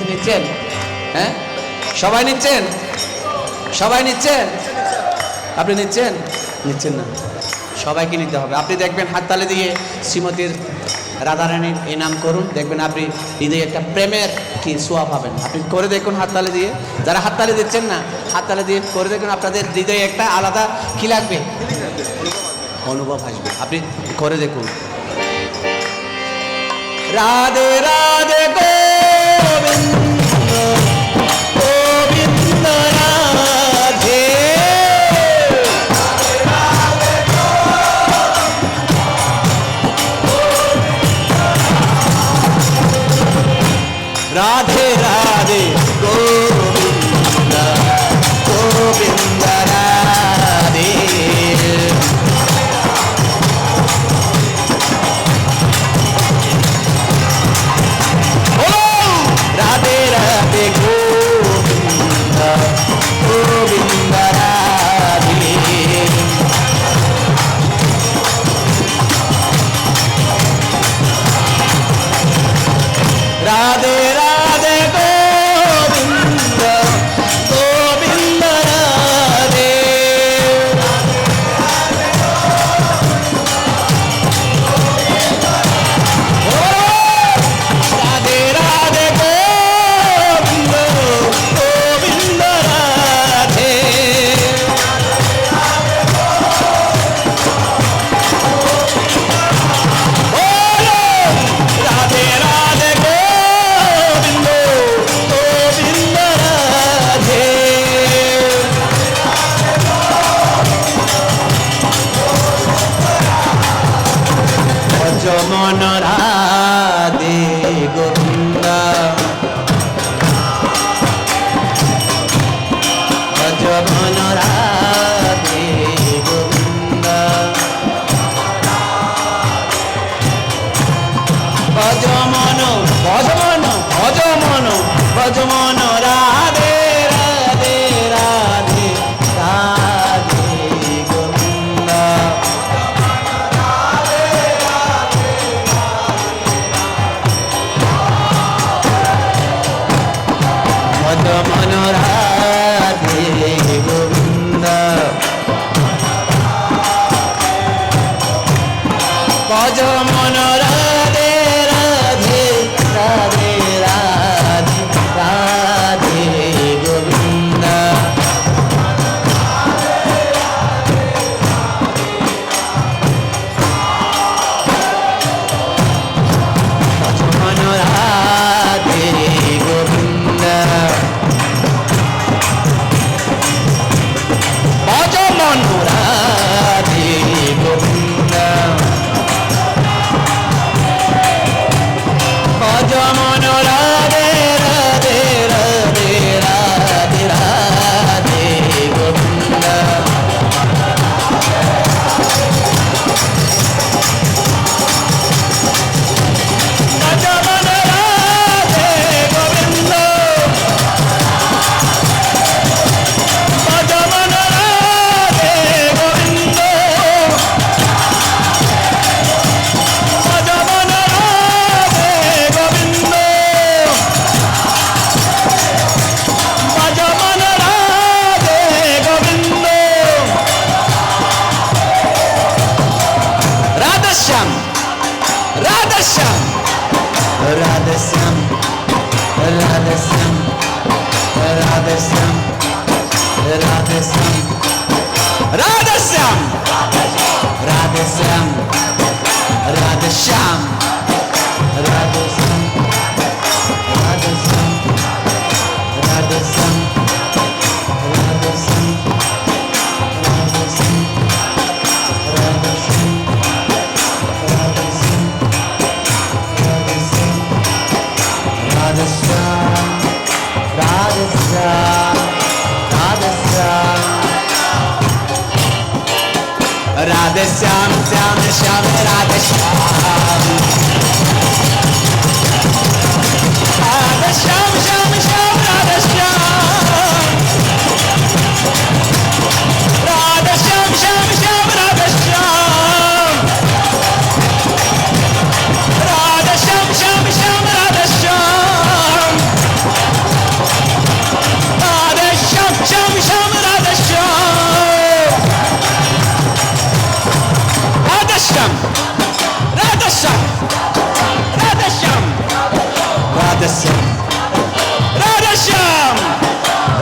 নিচ্ছেন? হ্যাঁ, সবাই নিচ্ছেন? সবাই নিচ্ছেন? আপনি নিচ্ছেন? নিচ্ছেন না, সবাইকে নিতে হবে। আপনি দেখবেন হাততালি দিয়ে শ্রীমতীর রাধারানীর এই নাম করুন, দেখবেন আপনি হৃদয়ে একটা প্রেমের কি ছোঁয়া পাবেন। আপনি করে দেখুন হাততালি দিয়ে। যারা হাততালি দিচ্ছেন না, হাততালি দিয়ে করে দেখুন, আপনাদের হৃদয়ে একটা আলাদা কি লাগবে, অনুভব আসবে। আপনি করে দেখুন। রাধে রাধে গোবিন্দ গোবিন্দ রাধে, রাধে রাধে গোবিন্দ গোবিন্দ রাধে, রাধে রাধে গোবিন্দ গোবিন্দ রাধে, রাধে রাধে গোবিন্দ গোবিন্দ রাধে, রাধে রাধে গোবিন্দ গোবিন্দ রাধে, রাধে রাধে গোবিন্দ গোবিন্দ রাধে, ভজমন রাধে গোবিন্দ, ভজমন রাধে গোবিন্দ, ভজমন ভজমন ভজমন ভজমন রাধে রাধে রাধে রাধে গোবিন্দ, ভজমন রাধে গোবিন্দ, ভজমন রাধে রাধে রাধে রাধে রাধে গোবিন্দ, ভজমন রাধে গোবিন্দ, ভজমন রাধে গোবিন্দ, ভজমন রাধে রাধে রাধে রাধে রাধে গোবিন্দ, ভজমন রাধে গোবিন্দ, ভজমন রাধে গোবিন্দ, ভজমন রাধে গোবিন্দ, ভজমন রাধে গোবিন্দ, রাধেশ্যাম রাধেশ্যাম রাধেশ্যাম রাধেশ্যাম রাধেশ্যাম রাধেশ্যাম রাধেশ্যাম রাধেশ্যাম রাধেশ্যাম রাধেশ্যাম রাধেশ্যাম রাধেশ্যাম রাধেশ্যাম রাধেশ্যাম রাধেশ্যাম राधे श्याम श्याम श्याम राधे श्याम, राधे श्याम श्याम श्याम राधे श्याम, राधे श्याम श्याम श्याम राधे श्याम, राधे श्याम श्याम श्याम राधे श्याम,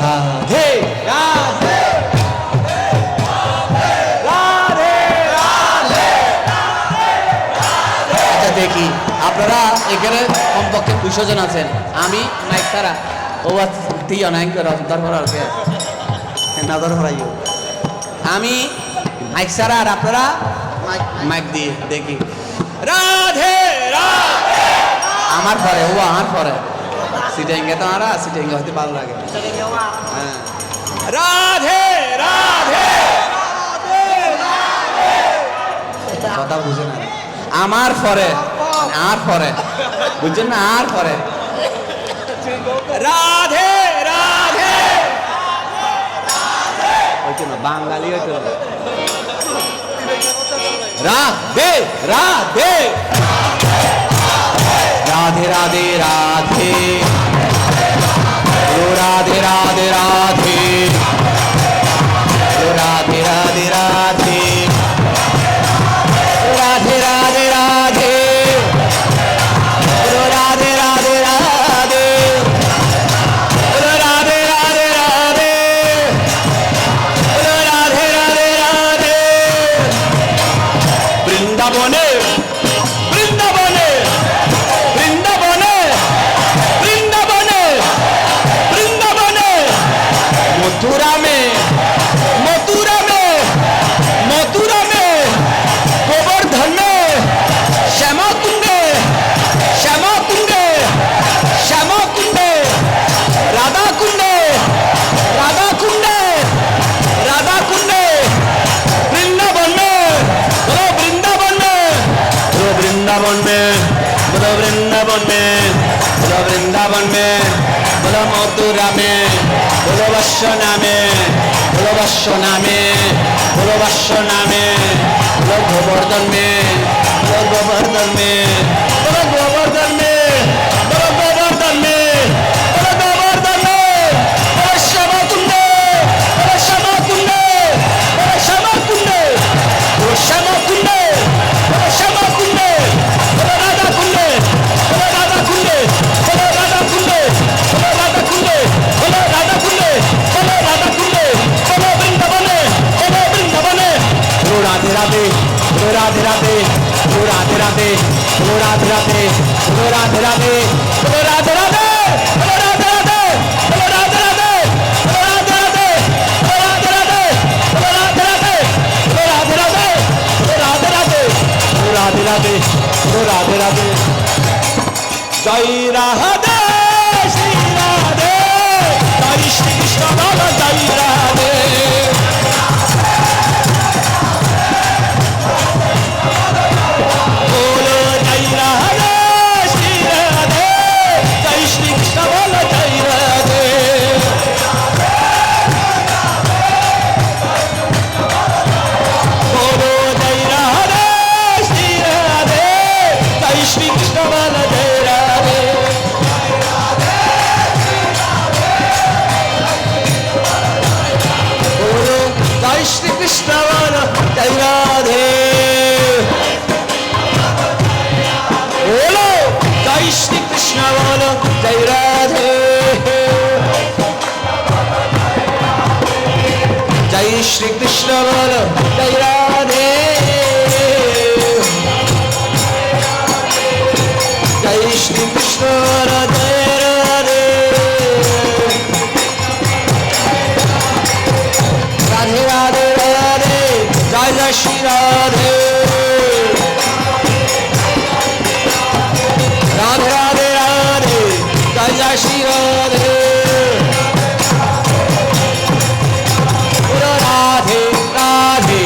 রাধে রাধে রাধে রাধে। আচ্ছা দেখি আপনারা এখানে কমপক্ষে 200 জন আছেন, আমি মাইক ছাড়া ও তিয় নাই দরবার আছে না দরবার আইও, আমি মাইক ছাড়া আর আপনারা মাইক দিয়ে দেখি রাধে রাধে। আমার পরে ও আমার পরে সিটেঙ্গে তো আরা সিটেঙ্গে হতে ভালো লাগে। হ্যাঁ রাধে রাধে কথা বুঝে না আমার পরে আর পরে বুঝছেন না আর পরে রাধে রাধে ওইতো না বাঙালি হইতো না রাধে রাধে রাধে রাধে রাধে ও রাধে রাধে রাধে ও রাধে রাধে রাধে রাধে রাধে রাধে ও রাধে রাধে রাধে ও রাধে রাধে রাধে ও রাধে রাধে রাধে। বৃন্দাবনে বৃন্দাবনে বৃন্দাবনে বৃন্দাবনে বৃন্দাবনে মথুরা মে মথুরা মে মথুরা মে গোবর্ধন মে শ্যামা কুণ্ডে শ্যামা কুণ্ডে শ্যামা কুণ্ডে রাধা কুণ্ডে রাধা কুণ্ডে রাধা কুণ্ডে বৃন্দাবন মে বলো বৃন্দাবন মে বলো বৃন্দাবন মে বলো বৃন্দাবন মে বলো বৃন্দাবন মে বলো মথুরা মে বলো বর্ষনা মে বলো বর্ষনা মে বলো বর্ষনা মে বলো গোবর্ধন মে বলো গোবর্ধন মে বলো গোবর্ধন মে বলো গোবর্ধন মে বলো গোবর্ধন মে বলো শ্যামা কুণ্ডে বলো শ্যামা কুণ্ডে বলো শ্যামা কুণ্ডে বলো শ্যামা কুণ্ডে বলো শ্যামা কুণ্ডে বলো রাধা কুণ্ডে বলো রাধা কুণ্ডে বলো রাধা কুণ্ডে বলো রাধা কুণ্ডে বলো রাধা কুণ্ডে বলো রাধা কুণ্ডে বলো বৃন্দাবনে বলো বৃন্দাবনে বলো রাধে রাধে বলো রাধে রাধে বলো রাধে রাধে বলো রাধে রাধে বলো রাধে রাধে বলো রাধে রাধে বলো রাধে রাধে বলো রাধে রাধে বলো রাধে রাধে বলো রাধে রাধে বলো রাধে রাধে বলো রাধে রাধে বলো রাধে রাধে বলো রাধে রাধে বলো রাধে রাধে। জয় রাধে শ্রী রাধে জয় শ্রী কৃষ্ণ বলো জয় রাধে বলো জয় রাধে শ্রী রাধে জয় শ্রী কৃষ্ণ বলো জয় রাধে বলো জয় রাধে শ্রী রাধে জয় শ্রী কৃষ্ণ বলো জয় রাধে বলো জয় শ্রী কৃষ্ণ বলো জয় রাধে বলো জয় শ্রী কৃষ্ণ বলো জয় রাধে জয় শ্রী কৃষ্ণ বলো জয় রাধে জয় শ্রী কৃষ্ণ বলো জয় রাধে রাধে রাধে রাধে জয় জয় শ্রী রাধে রাধে রাধে রাধে জয় জয় শ্রী রাধে বলো রাধে রাধে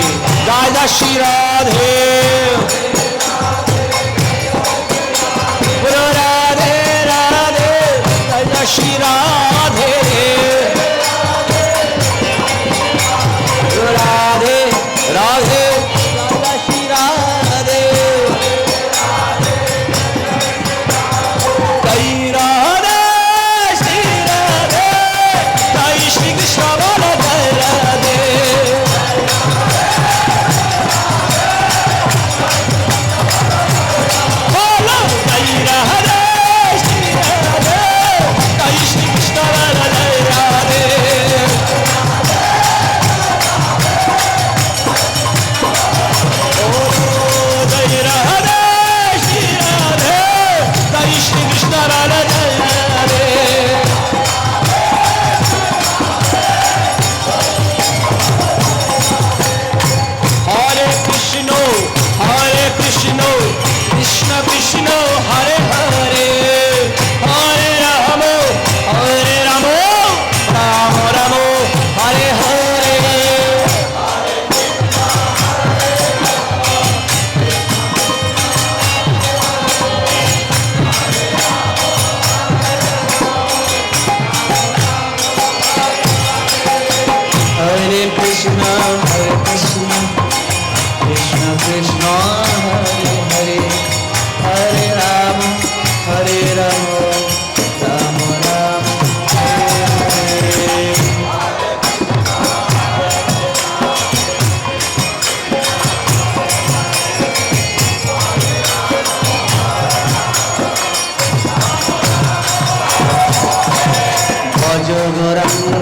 गौरांग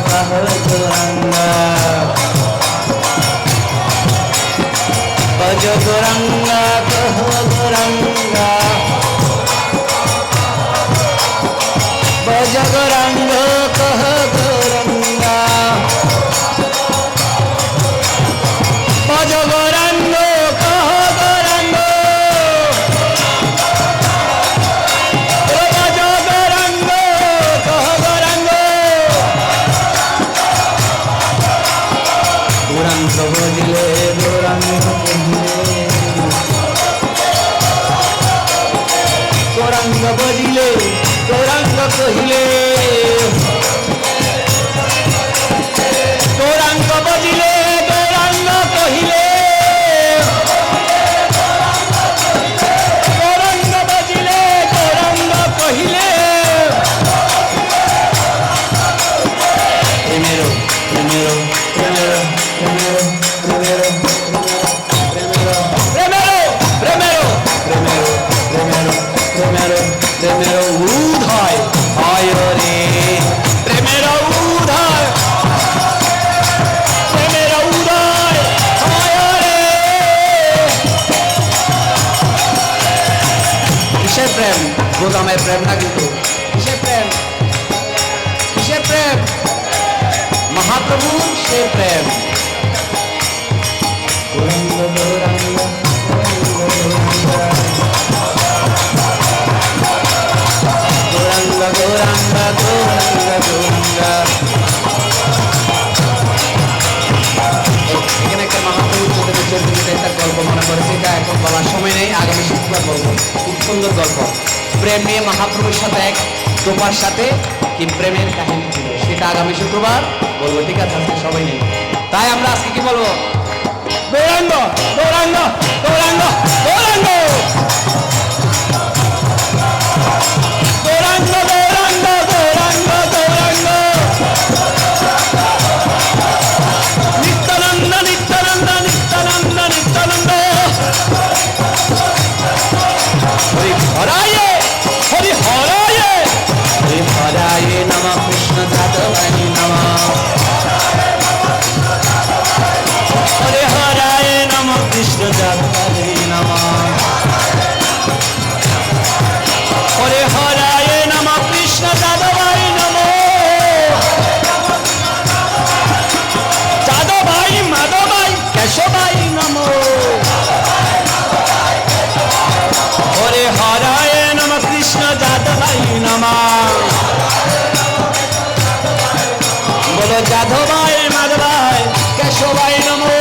कह गौरांग भज गौरांग कह गौरांग भज गौरांग कह गौरांग भज गौरांग कह गौरांग भज गौरांग कह गौरांग गौरांग भजिले गौरांग गौरांग बजिले गौरांग कहिले गौरांग बजिले गौरांग कहिले गौरांग बजिले गौरांग कहिले प्रेमेरो प्रेमेरो प्रेमेरो प्रेमेरो प्रेमेरो प्रेमेरो प्रेमेरो प्रेमेरो प्रेमेरो प्रेमेरो प्रेमेरो उदय হয় রে প্রেমের উদয় প্রেমের উদয় হয় রে কিসের প্রেম গোদামের প্রেম না কিন্তু কিসের প্রেম কিসের প্রেম মহাপ্রভুর সে প্রেম গৌরাঙ্গ গৌরাঙ্গ गौरांग गौरांग गौरांग गौरांग এখানে একটা মহাপ্রভুর চরিত্রে একটা গল্প মনে করেছে, এটা এখন বলার সময় নেই, আগামী শুক্রবার বলবো। খুব সুন্দর গল্প, প্রেম নিয়ে মহাপ্রভুর সাথে এক দোপার সাথে কি প্রেমের কাহিনী ছিল, সেটা আগামী শুক্রবার বলবো, ঠিক আছে? আজকে সবাই নেই, তাই আমরা আজকে কি বলবো? গৌরাঙ্গ গৌরাঙ্গ গৌরাঙ্গ গৌরাঙ্গ गौरांग गौरांग गौरांग गौरांग नित्यानंद नित्यानंद नित्यानंद नित्यानंद हरि हराये हरि हराये हरि हराये नमः कृष्ण जादवाय नमः हरि हराये नमः कृष्ण जादवाय नमः हरे हराय नमः कृष्ण जादवाय नमः जादवाय माधवाय केशवाय नमः हरे हराय नमः कृष्ण जादवाय नमः बोलो जादवाय माधवाय केशवाय नमः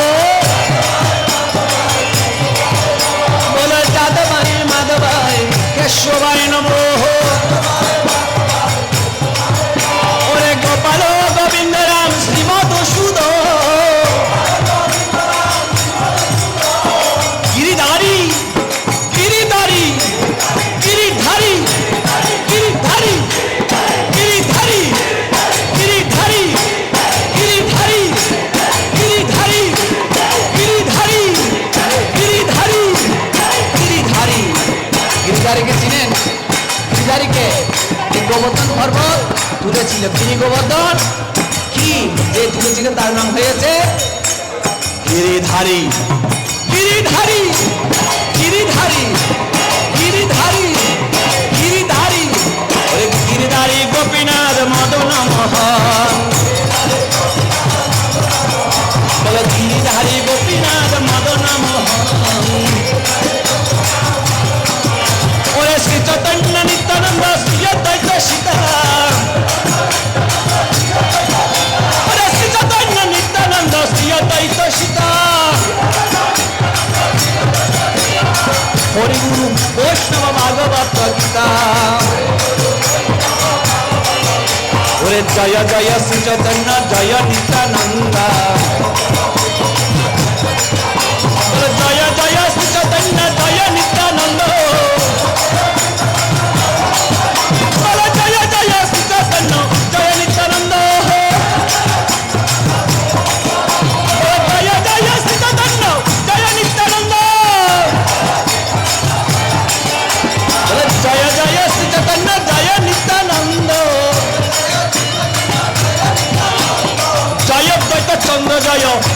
बोलो जादवाय माधवाय केशवाय नमः ओरे गोपाल गोविंद राम श्रीमद सुध गिरिधारी गिरिधारी गिरिधारी गिरिधारी गिरिधारी गिरिधारी गिरिधारी गिरिधारी गिरिधारी गिरिधारी गिरिधारी गिरिधारीকে চিনেন? गिरिधारीকে এই গোবর্ধন পর্বত তুলেছিল, তিনি গোবর্ধন কি যে তুলেছিল তার নাম হয়েছে गिरिधारी गिरिधारी गिरिधारी गिरिधारी गिरिधारी ओरे गिरिधारी गोपीनाथ मदन मोहन बोलो गिरिधारी गोपीनाथ मदन मोहन ओरे श्री चैतन्य नित्यानंद श्री अद्वैत सीताराम ओरे श्री चैतन्य नित्यानंद श्री अद्वैत सीताराम हरि गुरु वैष्णव भागवत गीता ओरे जय जय श्री चैतन्य जय नित्यानंद ओरे जय जय श्री चैतन्य जय नित्यानंद ओरे जय जय श्री चैतन्य जय नित्यानंद ओरे जय जय श्री चैतन्य जय नित्यानंद ओरे जय जय श्री चैतन्य जय नित्यानंद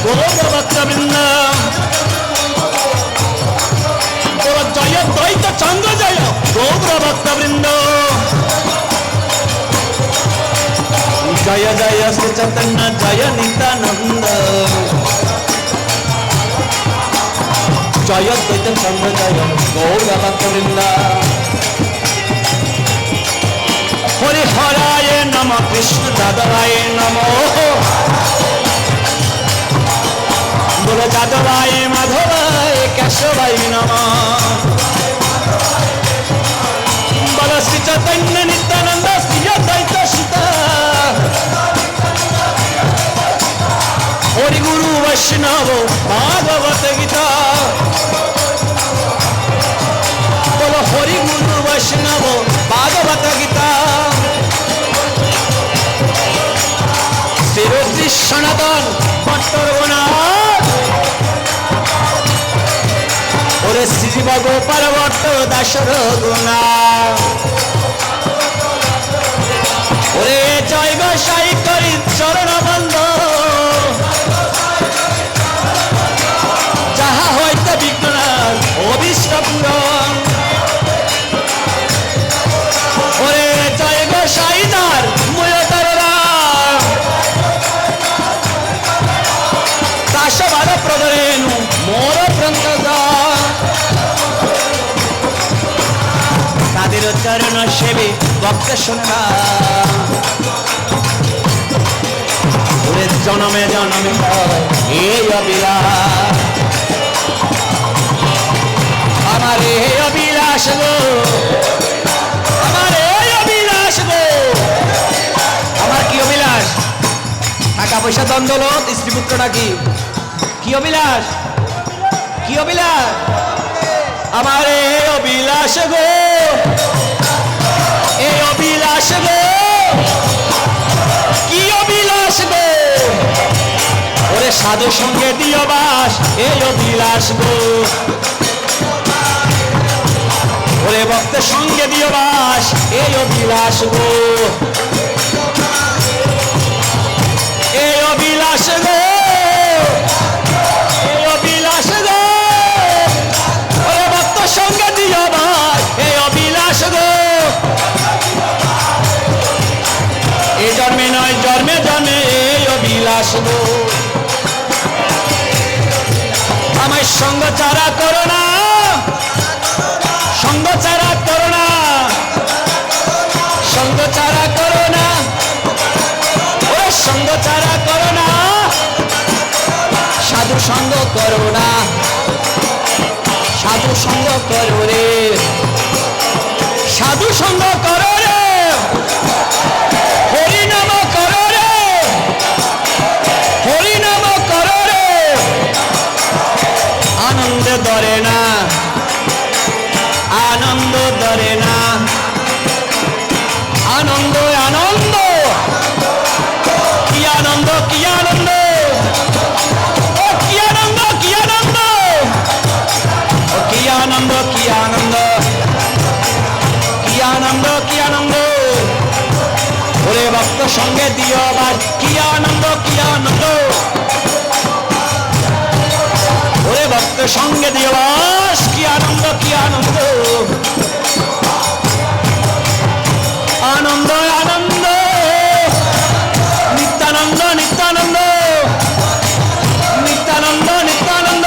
গৌর ভক্তবৃন্দ। জয় দ্বৈত চন্দ্র জয় গৌর ভক্তবৃন্দ। জয় জয় শ্রী চৈতন্য জয় নিত্যানন্দ। জয় দ্বৈত চন্দ্র জয় গৌর ভক্তবৃন্দ। হরি হরায় নম কৃষ্ণ যাদবায় নম। বলো যাদবায় মাধবায় কেশবায় নম। বলো শ্রী চৈতন্য নিত্যানন্দ শ্রী অদ্বৈত সীতা। হরি গুরু বৈষ্ণব ভাগবত গীতা। বলো হরি গুরু বৈষ্ণব ভাগবত গীতা। শ্রী সনাতন ভট্টরঘুনাথ। ওরে শ্রী ভগোপাল ভট্ট দাস রঘুনাথ। ওরে জয় গোসাই করি চরণ বন্ধ। যাহা হইতে বিঘ্নার অভীষ্ট পূরণ। ওরে জয় গোসাই তার মূলতর দাসবাদ প্রদরেণু মোর প্রান্তদ। তাদের চরণ সেবী ভক্ত শোনা। ওরে জনমে জনমে এই অবিলাস। আমার এই অবিলাস গো, আমার এই অবিলাস গো। আমার কি অবিলাস? টাকা পয়সা দ্বন্দ্বলত স্ত্রী পুত্র নাকি? কি অবিলাস? কি অবিলাস? আমার এই অবিলাস গো, এই অবিলাস গো। কি অবিলাস গো? ওরে সাধু সঙ্গে দিও বাস এই অবিলাস গো। ওরে ভক্তের সঙ্গে দিও বাস এই অবিলাস গো। এই অবিলাস গো, এই অবিলাস গো। ওরে ভক্তের সঙ্গে দিও বাস এই অবিলাস গো। এই জন্মে নয় জন্মে জন্মে এই অবিলাস গো। আমায় সঙ্গ চারা করো না, সঙ্গ চারা করো না, সঙ্গ চারা করো না। ওরে সঙ্গ চারা করো না। সাধু সঙ্গ করো না, সাধু সঙ্গ করো রে, সাধু সঙ্গ করো রে। হরি নাম করো রে, হরি নাম করো রে। আনন্দ ধরে না, আনন্দ ধরে না। আনন্দ আনন্দ, কি আনন্দ, কি আনন্দ। ও কি আনন্দ, কি আনন্দ। ও কি আনন্দ, কি আনন্দ, কি আনন্দ, কি আনন্দ। ওরে ভক্ত সঙ্গে দিও বাস কি আনন্দ, কি আনন্দ। ওরে ভক্ত সঙ্গে দিও বাস কি আনন্দ, কি আনন্দ। আনন্দ আনন্দ, নিত্যানন্দ নিত্যানন্দ, নিত্যানন্দ নিত্যানন্দ।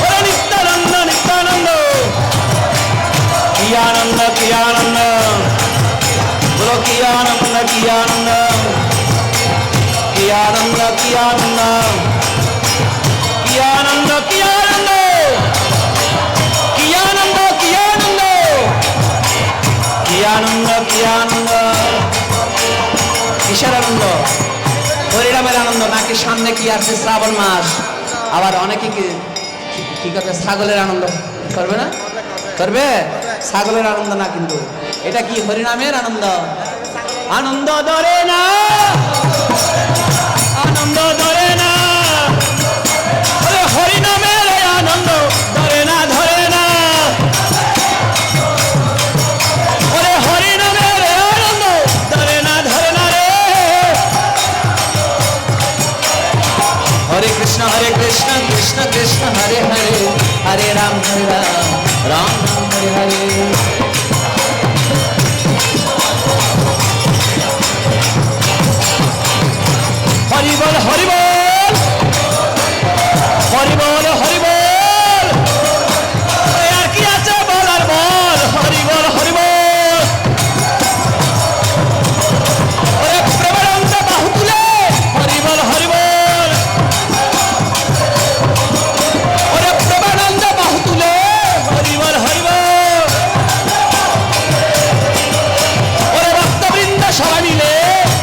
ওরে নিত্যানন্দ নিত্যানন্দ। কি আনন্দ, কি আনন্দ। বলো কি আনন্দ, কি আনন্দ, কি আনন্দ, কি আনন্দ, কি আনন্দ, কি আনন্দ, কি আনন্দ, কি আনন্দ, কি আনন্দ, কি আনন্দ। কিসের আনন্দ? হরিনামের আনন্দ নাকি সামনে কি আছে শ্রাবণ মাস? আবার অনেকে কি করবে? ছাগলের আনন্দ করবে না? করবে? ছাগলের আনন্দ না, কিন্তু এটা কি হরিনামের আনন্দ। আনন্দ ধরে না, আনন্দ ধরে না। হরিনামের আনন্দ ধরে না, ধরে না। ওরে হরিনামের আনন্দ ধরে না, ধরে না রে। কৃষ্ণ কৃষ্ণ হরে হরে হরে রাম রাম রাম হরে হরে হরি বল হরি বল হরি বল হরি বল আর কি আছে বলার বল হরি বল হরি বল ওরে প্রেমানন্দ বাহু তুলে হরি বল হরি বল ওরে প্রেমানন্দ বাহু তুলে হরি বল হরি বল ওরে ভক্তবৃন্দ সবাই মিলে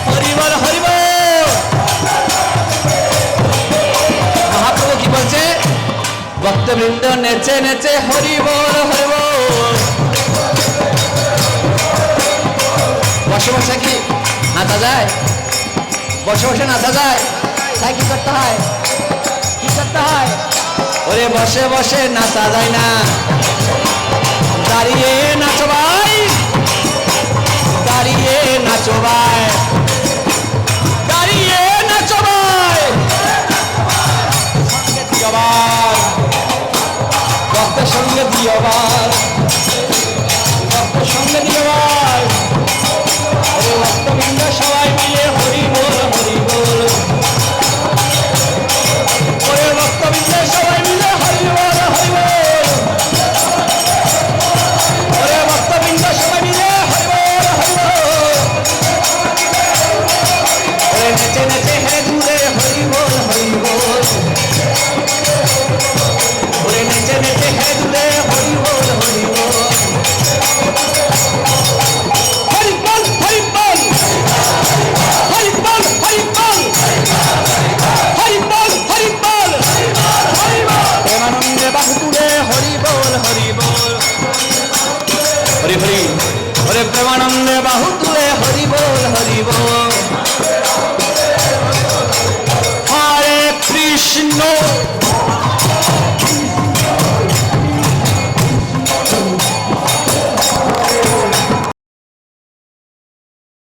হরি বল হরি বল মহাপ্রভু কি বলছে ভক্তবৃন্দ নেচে নেচে হরি বল হরি বল বসে বসে কি নাচা যায় বসে বসে নাচা যায় তাই কি করতে হয় কি করতে হয় ওরে বসে বসে নাচা যায় না দাঁড়িয়ে নাচো ভাই দাঁড়িয়ে নাচো ভাই দাঁড়িয়ে নাচো ভাই সঙ্গে দিও ভাই ভক্তের সঙ্গে দিও ভাই